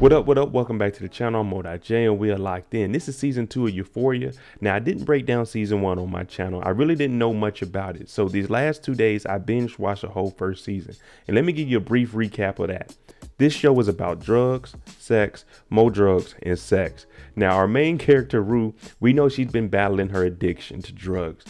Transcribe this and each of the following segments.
What up, what up? Welcome back to the channel. I'm MoedotJ and we are locked in. This is season 2 of Euphoria. Now, I didn't break down season 1 on my channel. I really didn't know much about it. So these last 2 days, I binge watched the whole first season. And let me give you a brief recap of that. This show is about drugs, sex, more drugs, and sex. Now, our main character, Rue, we know she's been battling her addiction to drugs.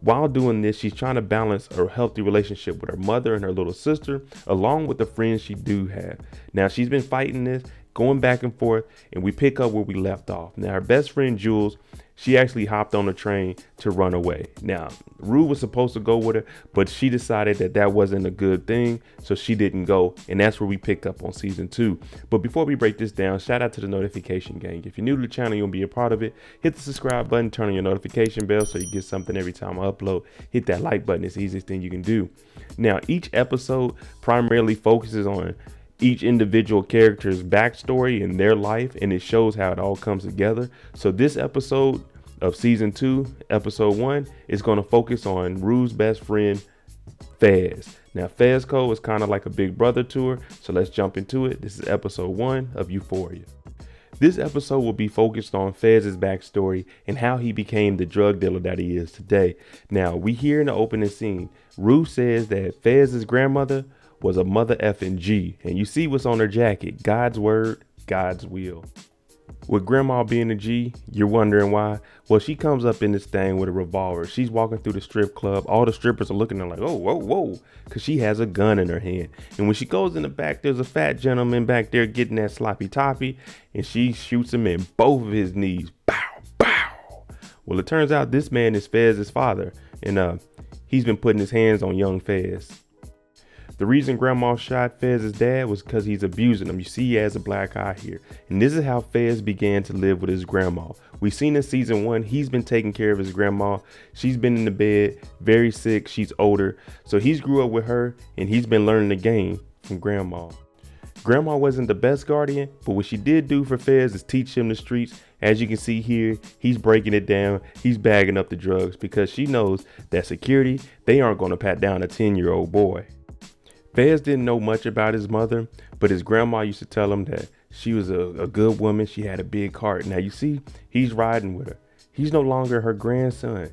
While doing this, she's trying to balance a healthy relationship with her mother and her little sister, along with the friends she do have. Now, she's been fighting this, going back and forth, and we pick up where we left off. Now, her best friend, Jules, she actually hopped on a train to run away. Now, Rue was supposed to go with her, but she decided that that wasn't a good thing, so she didn't go, and that's where we picked up on season 2. But before we break this down, shout out to the notification gang. If you're new to the channel, you want to be a part of it, hit the subscribe button, turn on your notification bell so you get something every time I upload. Hit that like button, it's the easiest thing you can do. Now, each episode primarily focuses on each individual character's backstory and their life, and it shows how it all comes together. So this episode of season 2, episode 1, is going to focus on Rue's best friend, Fez. Now, Fezco is kind of like a big brother to her, so let's jump into it. This is episode 1 of Euphoria. This episode will be focused on Fez's backstory and how he became the drug dealer that he is today. Now, we hear in the opening scene, Rue says that Fez's grandmother was a mother effing G, and you see what's on her jacket: God's word, God's will. With grandma being a G, you're wondering why? Well, she comes up in this thing with a revolver. She's walking through the strip club. All the strippers are looking at her like, oh, whoa, whoa, because she has a gun in her hand. And when she goes in the back, there's a fat gentleman back there getting that sloppy toppy, and she shoots him in both of his knees. Bow, bow. Well, it turns out this man is Fez's father, and he's been putting his hands on young Fez. The reason grandma shot Fez's dad was because he's abusing him. You see, he has a black eye here. And this is how Fez began to live with his grandma. We've seen in season 1, he's been taking care of his grandma. She's been in the bed, very sick. She's older. So he's grew up with her, and he's been learning the game from grandma. Grandma wasn't the best guardian, but what she did do for Fez is teach him the streets. As you can see here, he's breaking it down. He's bagging up the drugs because she knows that security, they aren't going to pat down a 10-year-old boy. Fez didn't know much about his mother, but his grandma used to tell him that she was a good woman. She had a big heart. Now you see, he's riding with her. He's no longer her grandson.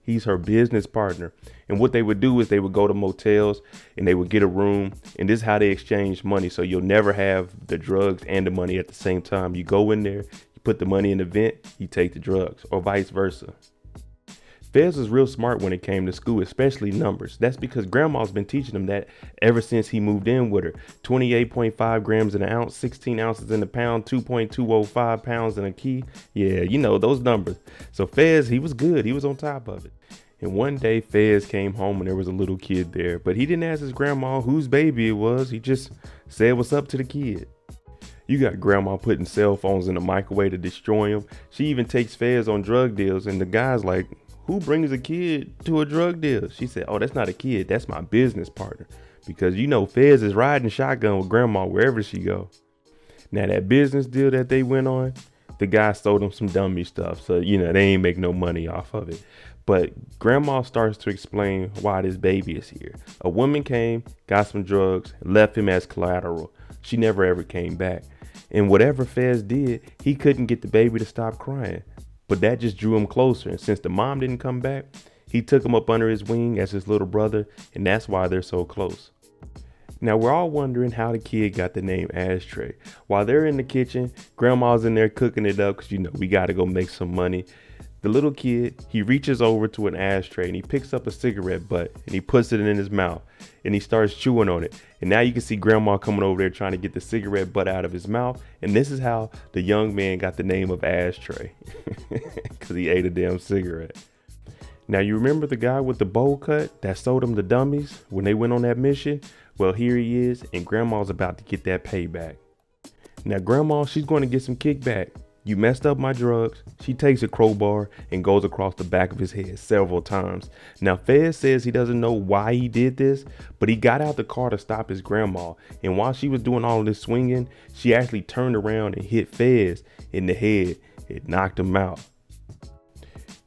He's her business partner. And what they would do is they would go to motels and they would get a room. And this is how they exchange money. So you'll never have the drugs and the money at the same time. You go in there, you put the money in the vent, you take the drugs, or vice versa. Fez was real smart when it came to school, especially numbers. That's because grandma's been teaching him that ever since he moved in with her. 28.5 grams in an ounce, 16 ounces in a pound, 2.205 pounds in a key. Yeah, you know those numbers. So Fez, he was good. He was on top of it. And one day Fez came home and there was a little kid there, but he didn't ask his grandma whose baby it was. He just said what's up to the kid. You got grandma putting cell phones in the microwave to destroy him. She even takes Fez on drug deals, and the guy's like, who brings a kid to a drug deal? She said, oh, that's not a kid. That's my business partner. Because, you know, Fez is riding shotgun with grandma wherever she go. Now, that business deal that they went on, the guy sold them some dummy stuff. So, you know, they ain't make no money off of it. But grandma starts to explain why this baby is here. A woman came, got some drugs, left him as collateral. She never ever came back. And whatever Fez did, he couldn't get the baby to stop crying. But that just drew him closer. And since the mom didn't come back, he took him up under his wing as his little brother. And that's why they're so close. Now, we're all wondering how the kid got the name Ashtray. While they're in the kitchen, grandma's in there cooking it up because, you know, we got to go make some money. The little kid, he reaches over to an ashtray and he picks up a cigarette butt and he puts it in his mouth and he starts chewing on it. And now you can see grandma coming over there trying to get the cigarette butt out of his mouth. And this is how the young man got the name of Ashtray because he ate a damn cigarette. Now, you remember the guy with the bowl cut that sold him the dummies when they went on that mission? Well, here he is, and grandma's about to get that payback. Now, grandma, she's going to get some kickback. You messed up my drugs. She takes a crowbar and goes across the back of his head several times. Now, Fez says he doesn't know why he did this, but he got out the car to stop his grandma. And while she was doing all of this swinging, she actually turned around and hit Fez in the head. It knocked him out.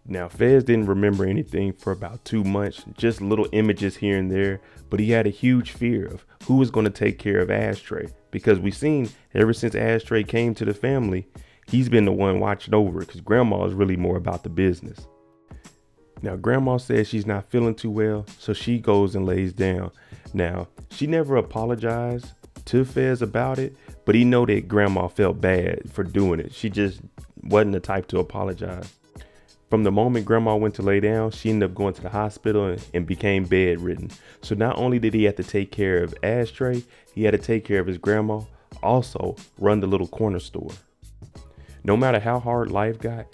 Now, Fez didn't remember anything for about 2 months, just little images here and there, but he had a huge fear of who was going to take care of Ashtray, because we've seen ever since Ashtray came to the family, he's been the one watching over it, because Grandma is really more about the business. Now, Grandma says she's not feeling too well, so she goes and lays down. Now, she never apologized to Fez about it, but he know that Grandma felt bad for doing it. She just wasn't the type to apologize. From the moment Grandma went to lay down, she ended up going to the hospital and became bedridden. So not only did he have to take care of Ashtray, he had to take care of his grandma, also run the little corner store. No matter how hard life got,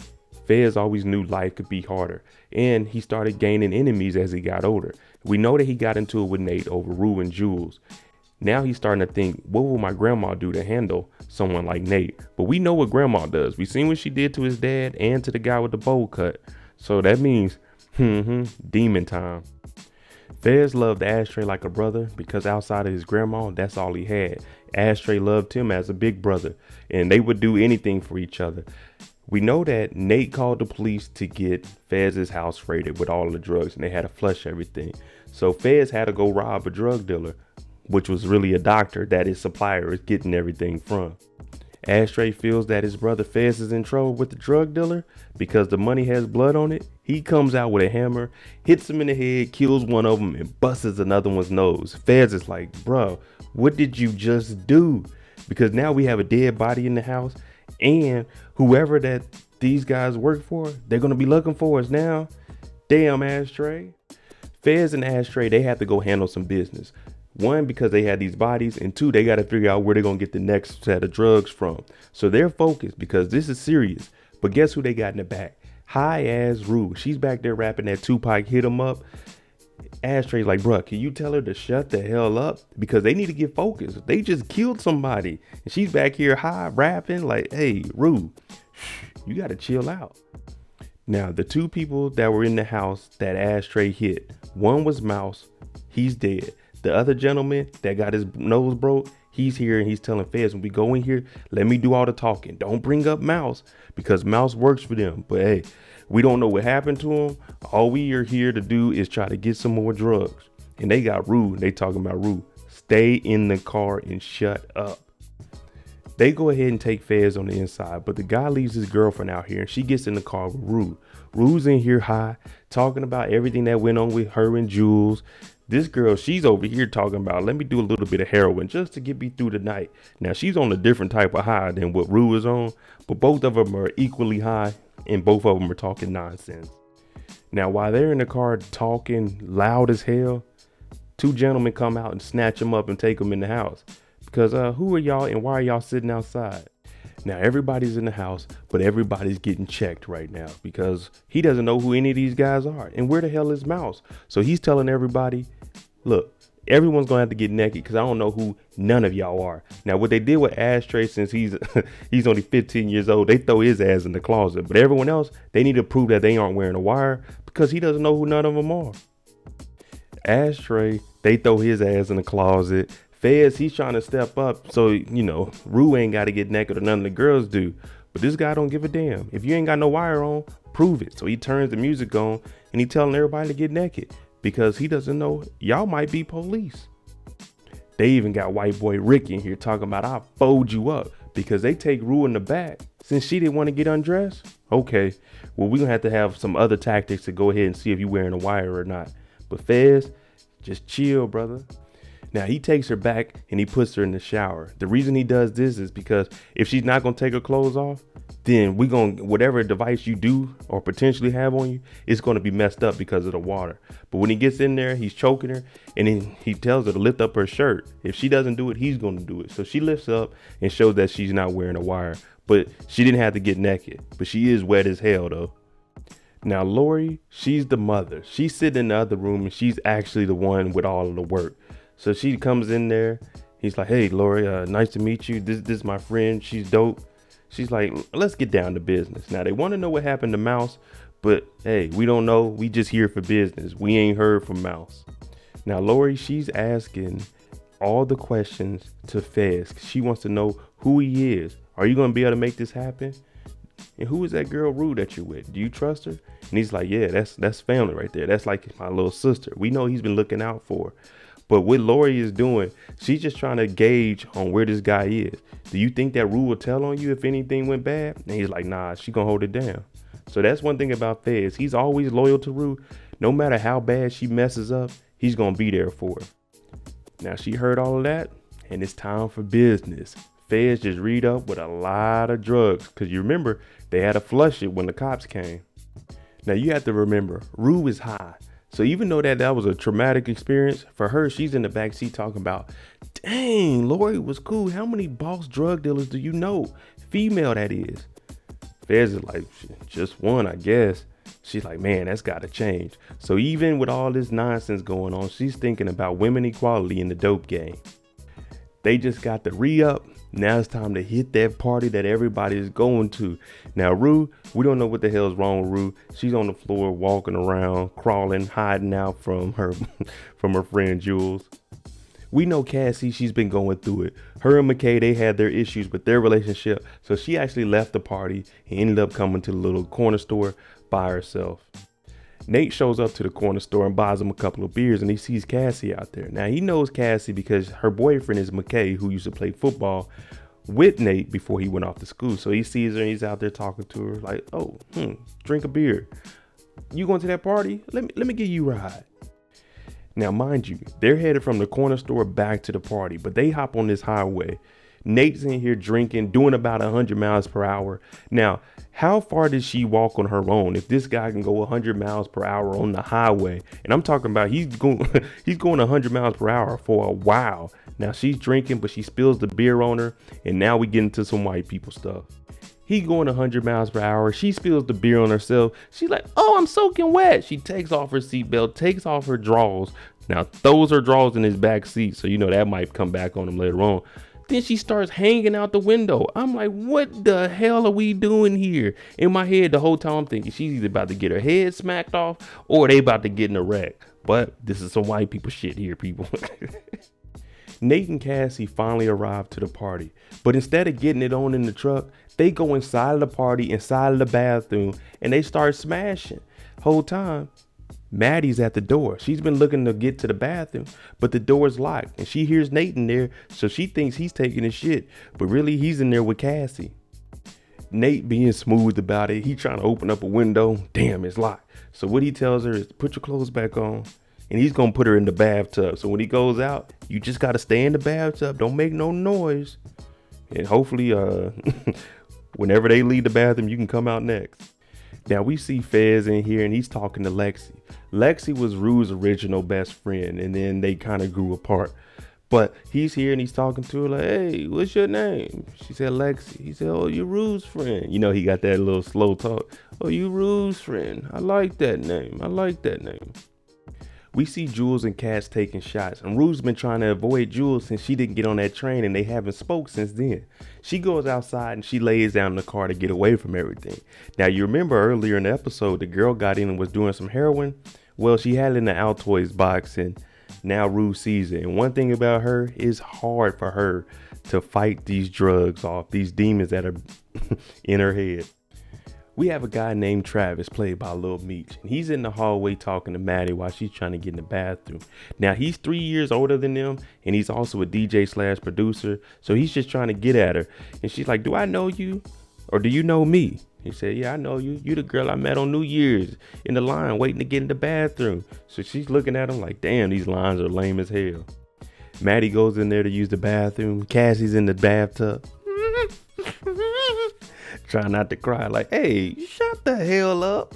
Fez always knew life could be harder, and he started gaining enemies as he got older. We know that he got into it with Nate over Rue and Jules. Now he's starting to think, what will my grandma do to handle someone like Nate? But we know what Grandma does. We seen what she did to his dad and to the guy with the bowl cut. So that means, demon time. Fez loved Ashtray like a brother because outside of his grandma, that's all he had. Ashtray loved him as a big brother, and they would do anything for each other. We know that Nate called the police to get Fez's house raided with all the drugs, and they had to flush everything. So Fez had to go rob a drug dealer, which was really a doctor that his supplier is getting everything from. Ashtray feels that his brother Fez is in trouble with the drug dealer because the money has blood on it. He comes out with a hammer, hits him in the head, kills one of them, and busts another one's nose. Fez is like, bro, what did you just do? Because now we have a dead body in the house, and whoever that these guys work for, they're going to be looking for us now. Damn, Ashtray. Fez and Ashtray, they have to go handle some business. One, because they had these bodies, and two, they got to figure out where they're going to get the next set of drugs from. So they're focused because this is serious. But guess who they got in the back? High ass Rue. She's back there rapping that Tupac hit 'em up. Ashtray's like, bruh, can you tell her to shut the hell up? Because they need to get focused. They just killed somebody. And she's back here high rapping like, hey, Rue, you got to chill out. Now, the two people that were in the house that Ashtray hit, one was Mouse. He's dead. The other gentleman that got his nose broke, he's here and he's telling Fez, when we go in here, let me do all the talking. Don't bring up Mouse because Mouse works for them. But hey, we don't know what happened to him. All we are here to do is try to get some more drugs. And they got Rue. They talking about Rue. Stay in the car and shut up. They go ahead and take Fez on the inside, but the guy leaves his girlfriend out here and she gets in the car with Rue. Rue's in here high, talking about everything that went on with her and Jules. This girl, she's over here talking about, let me do a little bit of heroin just to get me through the night. Now, she's on a different type of high than what Rue is on, but both of them are equally high and both of them are talking nonsense. Now, while they're in the car talking loud as hell, two gentlemen come out and snatch them up and take them in the house. Because who are y'all and why are y'all sitting outside? Now, everybody's in the house, but everybody's getting checked right now because he doesn't know who any of these guys are. And where the hell is Mouse? So he's telling everybody, look, everyone's going to have to get naked because I don't know who none of y'all are. Now, what they did with Ashtray, since he's only 15 years old, they throw his ass in the closet. But everyone else, they need to prove that they aren't wearing a wire because he doesn't know who none of them are. Ashtray, they throw his ass in the closet. Fez, he's trying to step up so, you know, Rue ain't got to get naked or none of the girls do. But this guy don't give a damn. If you ain't got no wire on, prove it. So he turns the music on and he telling everybody to get naked because he doesn't know y'all might be police. They even got white boy Rick in here talking about I'll fold you up because they take Rue in the back since she didn't want to get undressed. Okay, well, we're going to have some other tactics to go ahead and see if you wearing a wire or not. But Fez, just chill, brother. Now, he takes her back and he puts her in the shower. The reason he does this is because if she's not going to take her clothes off, then whatever device you do or potentially have on you, it's going to be messed up because of the water. But when he gets in there, he's choking her and then he tells her to lift up her shirt. If she doesn't do it, he's going to do it. So she lifts up and shows that she's not wearing a wire, but she didn't have to get naked, but she is wet as hell though. Now, Lori, she's the mother. She's sitting in the other room and she's actually the one with all of the work. So she comes in there. He's like, hey, Lori, nice to meet you. This is my friend. She's dope. She's like, let's get down to business. Now, they want to know what happened to Mouse, but hey, we don't know. We just here for business. We ain't heard from Mouse. Now, Lori, she's asking all the questions to Fez. She wants to know who he is. Are you going to be able to make this happen? And who is that girl Rue that you're with? Do you trust her? And he's like, yeah, that's family right there. That's like my little sister. We know he's been looking out for her. But what Lori is doing, she's just trying to gauge on where this guy is. Do you think that Rue will tell on you if anything went bad? And he's like, nah, she gonna hold it down. So that's one thing about Fez. He's always loyal to Rue. No matter how bad she messes up, he's gonna be there for her. Now she heard all of that, and it's time for business. Fez just read up with a lot of drugs, because you remember, they had to flush it when the cops came. Now you have to remember, Rue is high. So even though that was a traumatic experience, for her, she's in the backseat talking about, dang, Lori was cool. How many boss drug dealers do you know? Female, that is. Fez is like, just one, I guess. She's like, man, that's got to change. So even with all this nonsense going on, she's thinking about women equality in the dope game. They just got the re-up. Now it's time to hit that party that everybody is going to. Now, Rue, we don't know what the hell is wrong with Rue. She's on the floor walking around, crawling, hiding out from her from her friend Jules. We know Cassie, she's been going through it. Her and McKay, they had their issues with their relationship. So she actually left the party and ended up coming to the little corner store by herself. Nate shows up to the corner store and buys him a couple of beers, and he sees Cassie out there. Now he knows Cassie because her boyfriend is McKay, who used to play football with Nate before he went off to school. So he sees her and he's out there talking to her like, oh, drink a beer. You going to that party? Let me give you a ride. Now, mind you, they're headed from the corner store back to the party, but they hop on this highway. Nate's in here drinking, doing about 100 miles per hour. Now, how far did she walk on her own if this guy can go 100 miles per hour on the highway? And I'm talking about he's going 100 miles per hour for a while. Now, she's drinking, but she spills the beer on her. And now we get into some white people stuff. He going 100 miles per hour. She spills the beer on herself. She's like, oh, I'm soaking wet. She takes off her seatbelt, takes off her drawers. Now, throws her drawers in his back seat. So, you know, that might come back on him later on. Then she starts hanging out the window. I'm like, what the hell are we doing here? In my head, the whole time I'm thinking she's either about to get her head smacked off or they about to get in a wreck. But this is some white people shit here, people. Nate and Cassie finally arrive to the party. But instead of getting it on in the truck, they go inside of the party, inside of the bathroom, and they start smashing. Whole time, Maddy's at the door. She's been looking to get to the bathroom, but the door's locked and she hears Nate in there. So she thinks he's taking his shit, but really he's in there with Cassie. Nate being smooth about it. He trying to open up a window. Damn, it's locked. So what he tells her is put your clothes back on, and he's going to put her in the bathtub. So when he goes out, you just got to stay in the bathtub. Don't make no noise. And hopefully, whenever they leave the bathroom, you can come out next. Now we see Fez in here and he's talking to Lexi. Lexi was Rue's original best friend, and then they kind of grew apart. But he's here and he's talking to her like, hey, what's your name? She said Lexi. He said, oh, you're Rue's friend. You know, he got that little slow talk. Oh, you Rue's friend. I like that name. I like that name. We see Jules and Cass taking shots, and Rue's been trying to avoid Jules since she didn't get on that train, and they haven't spoke since then. She goes outside and she lays down in the car to get away from everything. Now, you remember earlier in the episode, the girl got in and was doing some heroin. Well, she had it in the Altoids box, and now Rue sees it. And one thing about her, is hard for her to fight these drugs off, these demons that are in her head. We have a guy named Travis, played by Lil Meech, and he's in the hallway talking to Maddy while she's trying to get in the bathroom. Now, he's 3 years older than them, and he's also a DJ/producer, so he's just trying to get at her. And she's like, do I know you? Or do you know me? He said, yeah, I know you. You the girl I met on New Year's in the line waiting to get in the bathroom. So she's looking at him like, damn, these lines are lame as hell. Maddy goes in there to use the bathroom. Cassie's in the bathtub. Trying not to cry like, hey, shut the hell up.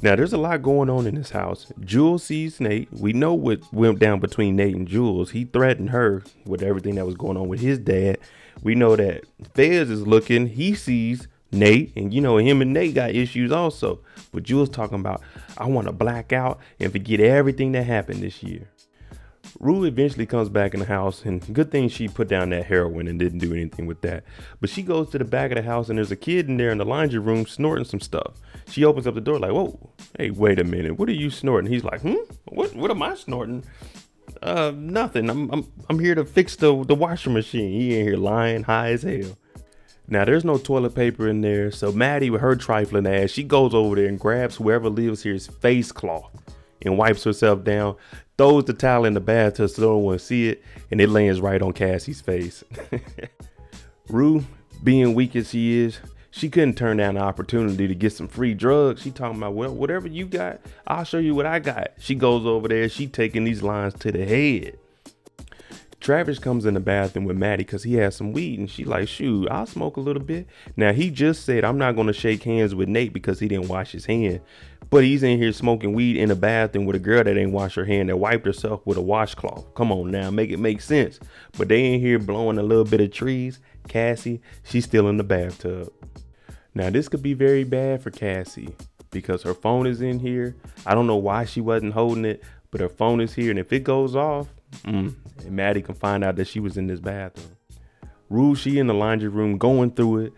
Now, there's a lot going on in this house. Jules sees Nate. We know what went down between Nate and Jules. He threatened her with everything that was going on with his dad. We know that Fez is looking. He sees Nate, and you know, him and Nate got issues also. But Jules talking about, I want to black out and forget everything that happened this year. Rue eventually comes back in the house, and good thing she put down that heroin and didn't do anything with that. But she goes to the back of the house, and there's a kid in there in the laundry room snorting some stuff. She opens up the door like, whoa, hey, wait a minute, what are you snorting? He's like, what am I snorting? Nothing. I'm here to fix the washing machine. He in here lying high as hell. Now there's no toilet paper in there, so Maddy with her trifling ass, she goes over there and grabs whoever lives here's face cloth and wipes herself down, throws the towel in the bathtub so no one see it, and it lands right on Cassie's face. Rue, being weak as she is, she couldn't turn down the opportunity to get some free drugs. She talking about, well, whatever you got, I'll show you what I got. She goes over there, she taking these lines to the head. Travis comes in the bathroom with Maddy because he has some weed, and she like, shoot, I'll smoke a little bit. Now he just said, I'm not going to shake hands with Nate because he didn't wash his hand, but he's in here smoking weed in the bathroom with a girl that ain't washed her hand, that wiped herself with a washcloth. Come on now, make it make sense. But they in here blowing a little bit of trees. Cassie, she's still in the bathtub. Now this could be very bad for Cassie because her phone is in here. I don't know why she wasn't holding it, but her phone is here, and if it goes off, and Maddy can find out that she was in this bathroom. Rue, she in the laundry room going through it.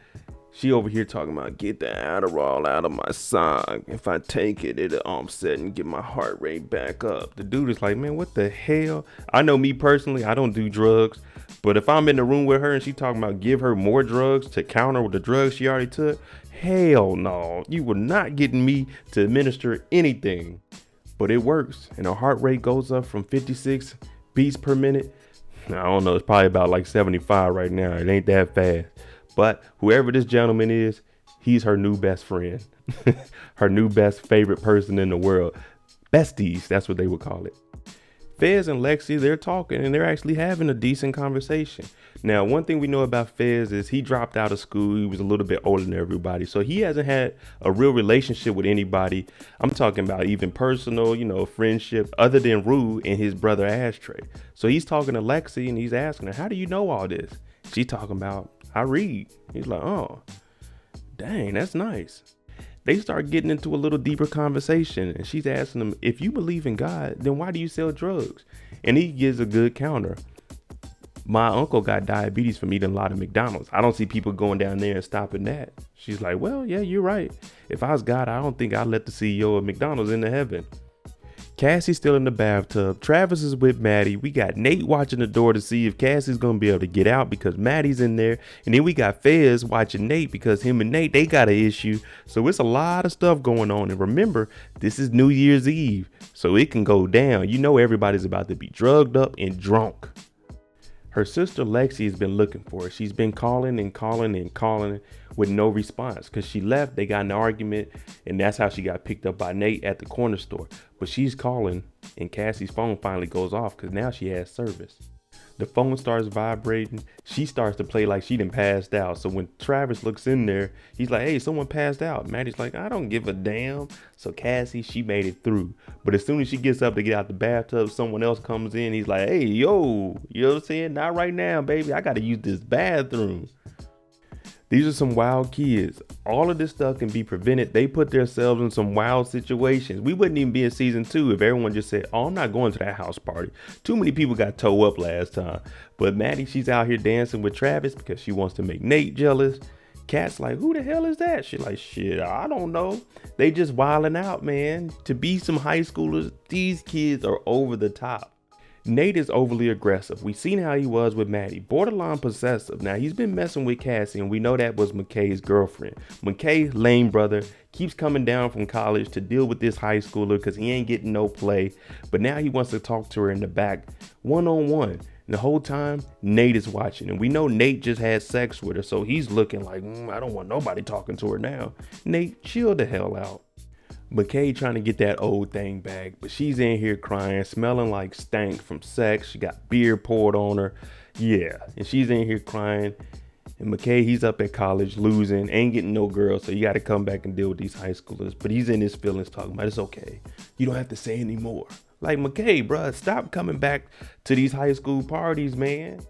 She over here talking about, get the Adderall out of my sock. If I take it, it'll offset and get my heart rate back up. The dude is like, man, what the hell? I know me personally, I don't do drugs. But if I'm in the room with her and she talking about give her more drugs to counter with the drugs she already took, hell no. You were not getting me to administer anything. But it works. And her heart rate goes up from 56 beats per minute. I don't know, it's probably about like 75 right now. It ain't that fast. But whoever this gentleman is, he's her new best friend. Her new best favorite person in the world. Besties, that's what they would call it. Fez and Lexi, they're talking and they're actually having a decent conversation. Now, one thing we know about Fez is he dropped out of school. He was a little bit older than everybody. So he hasn't had a real relationship with anybody. I'm talking about even personal, friendship other than Rue and his brother Ashtray. So he's talking to Lexi and he's asking her, how do you know all this? She's talking about, I read. He's like, oh, dang, that's nice. They start getting into a little deeper conversation and she's asking him, if you believe in God, then why do you sell drugs? And he gives a good counter. My uncle got diabetes from eating a lot of McDonald's. I don't see people going down there and stopping that. She's like, well, yeah, you're right. If I was God, I don't think I'd let the CEO of McDonald's into heaven. Cassie's still in the bathtub. Travis is with Maddy. We got Nate watching the door to see if Cassie's going to be able to get out because Maddy's in there. And then we got Fez watching Nate because him and Nate, they got an issue. So it's a lot of stuff going on. And remember, this is New Year's Eve, so it can go down. You know everybody's about to be drugged up and drunk. Her sister Lexi has been looking for her. She's been calling and calling and calling with no response because she left. They got in an argument and that's how she got picked up by Nate at the corner store. But she's calling and Cassie's phone finally goes off because now she has service. The phone starts vibrating. She starts to play like she done passed out. So when Travis looks in there, he's like, hey, someone passed out. Maddy's like, I don't give a damn. So Cassie, she made it through. But as soon as she gets up to get out the bathtub, someone else comes in. He's like, hey, yo, you know what I'm saying? Not right now, baby. I got to use this bathroom. These are some wild kids. All of this stuff can be prevented. They put themselves in some wild situations. We wouldn't even be in season 2 if everyone just said, oh, I'm not going to that house party. Too many people got toe up last time. But Maddy, she's out here dancing with Travis because she wants to make Nate jealous. Kat's like, who the hell is that? She's like, shit, I don't know. They just wilding out, man. To be some high schoolers, these kids are over the top. Nate is overly aggressive. We seen how he was with Maddy, borderline possessive. Now he's been messing with Cassie and we know that was McKay's girlfriend. McKay, lame brother, keeps coming down from college to deal with this high schooler because he ain't getting no play. But now he wants to talk to her in the back one-on-one. And the whole time Nate is watching and we know Nate just had sex with her. So he's looking like, I don't want nobody talking to her now. Nate, chill the hell out. McKay trying to get that old thing back, but she's in here crying, smelling like stank from sex. She got beer poured on her. Yeah, and she's in here crying. And McKay, he's up at college, losing, ain't getting no girl, so you got to come back and deal with these high schoolers. But he's in his feelings talking about, it's okay. You don't have to say anymore. Like, McKay, bruh, stop coming back to these high school parties, man.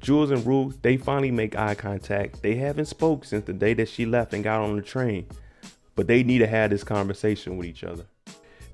Jules and Rue, they finally make eye contact. They haven't spoke since the day that she left and got on the train. But they need to have this conversation with each other.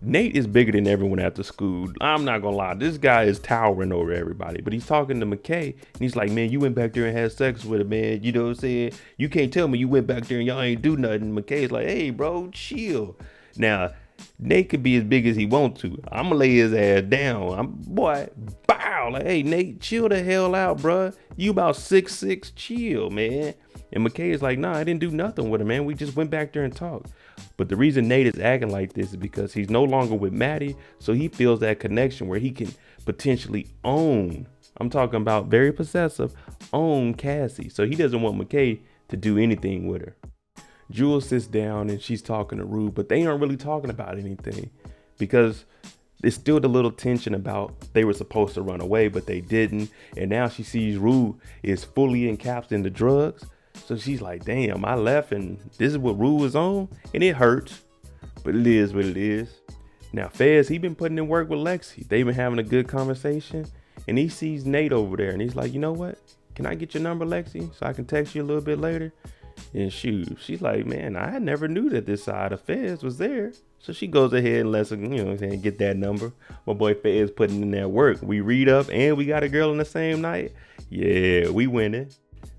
Nate is bigger than everyone at the school. I'm not gonna lie, this guy is towering over everybody. But he's talking to McKay and he's like, man, you went back there and had sex with her, man. You know what I'm saying? You can't tell me you went back there and y'all ain't do nothing. McKay's like, hey, bro, chill. Now, Nate could be as big as he wants to. I'm gonna lay his ass down. Boy, bow. Bow. Like, hey, Nate, chill the hell out, bruh. You about 6'6", chill, man. And McKay is like, nah, I didn't do nothing with him, man. We just went back there and talked. But the reason Nate is acting like this is because he's no longer with Maddy, so he feels that connection where he can potentially own, I'm talking about very possessive, own Cassie. So he doesn't want McKay to do anything with her. Jules sits down and she's talking to Rue, but they aren't really talking about anything because there's still the little tension about they were supposed to run away, but they didn't. And now she sees Rue is fully encapsulated in the drugs. So she's like, damn, I left and this is what Rue is on, and it hurts, but it is what it is. Now Fez, he been putting in work with Lexi. They've been having a good conversation, and he sees Nate over there and he's like, you know what? Can I get your number, Lexi, so I can text you a little bit later? And shoot, she's like, man, I never knew that this side of Fez was there. So she goes ahead and lets her, you know what I'm saying, get that number. My boy Fez putting in that work. We read up and we got a girl in the same night. Yeah, we winning.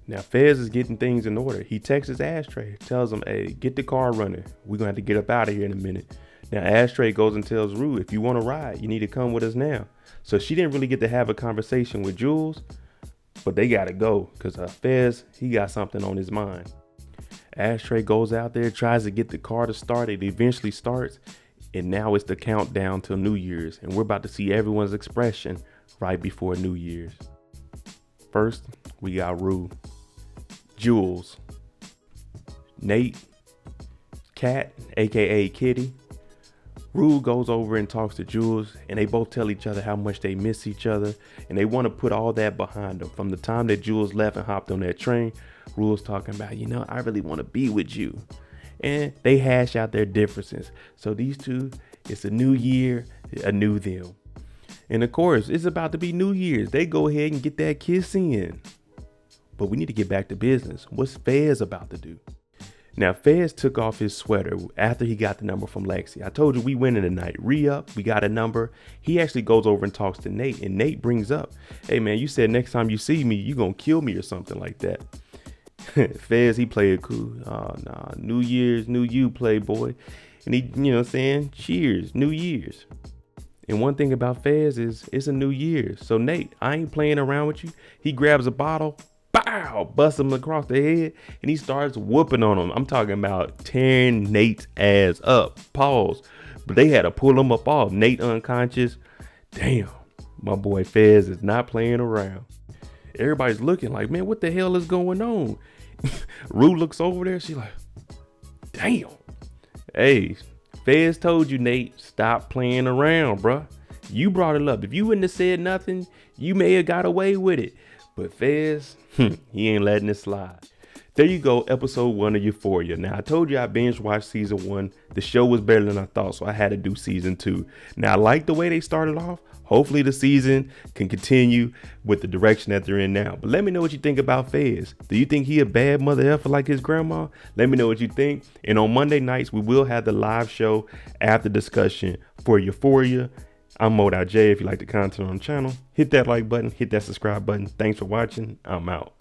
Now Fez is getting things in order. He texts Ashtray, tells him, hey, get the car running. We're gonna have to get up out of here in a minute. Now Ashtray goes and tells Rue, if you want to ride, you need to come with us now. So she didn't really get to have a conversation with Jules, but they gotta go because Fez, he got something on his mind. Ashtray goes out there, tries to get the car to start. It eventually starts, and now it's the countdown till New Year's, and we're about to see everyone's expression right before New Year's. First, we got Rue, Jules, Nate, Cat, aka Kitty. Rue goes over and talks to Jules, and they both tell each other how much they miss each other, and they want to put all that behind them. From the time that Jules left and hopped on that train, Rue's talking about, you know, I really want to be with you. And they hash out their differences. So these two, it's a new year, a new them. And of course, it's about to be New Year's. They go ahead and get that kiss in. But we need to get back to business. What's Fez about to do? Now, Fez took off his sweater after he got the number from Lexi. I told you we winning tonight. Re-up, we got a number. He actually goes over and talks to Nate. And Nate brings up, hey, man, you said next time you see me, you going to kill me or something like that. Fez, he played it cool. Oh, nah, New Year's, new you, playboy. And he, you know what I'm saying? Cheers, New Year's. And one thing about Fez is it's a New Year's. So Nate, I ain't playing around with you. He grabs a bottle, bow, busts him across the head, and he starts whooping on him. I'm talking about tearing Nate's ass up. Pause. But they had to pull him up off. Nate unconscious. Damn, my boy Fez is not playing around. Everybody's looking like, man, what the hell is going on? Rue looks over there. She's like, damn. Hey, Fez told you, Nate, stop playing around, bruh. You brought it up. If you wouldn't have said nothing, you may have got away with it. But Fez, he ain't letting it slide. There you go, episode 1 of Euphoria. Now, I told you I binge watched season 1. The show was better than I thought, so I had to do season 2. Now, I like the way they started off. Hopefully the season can continue with the direction that they're in now. But let me know what you think about Fez. Do you think he a bad mother effer like his grandma? Let me know what you think. And on Monday nights, we will have the live show after discussion for Euphoria. I'm MoedotJ. If you like the content on the channel, hit that like button, hit that subscribe button. Thanks for watching. I'm out.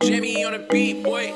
Demie on a beat, boy.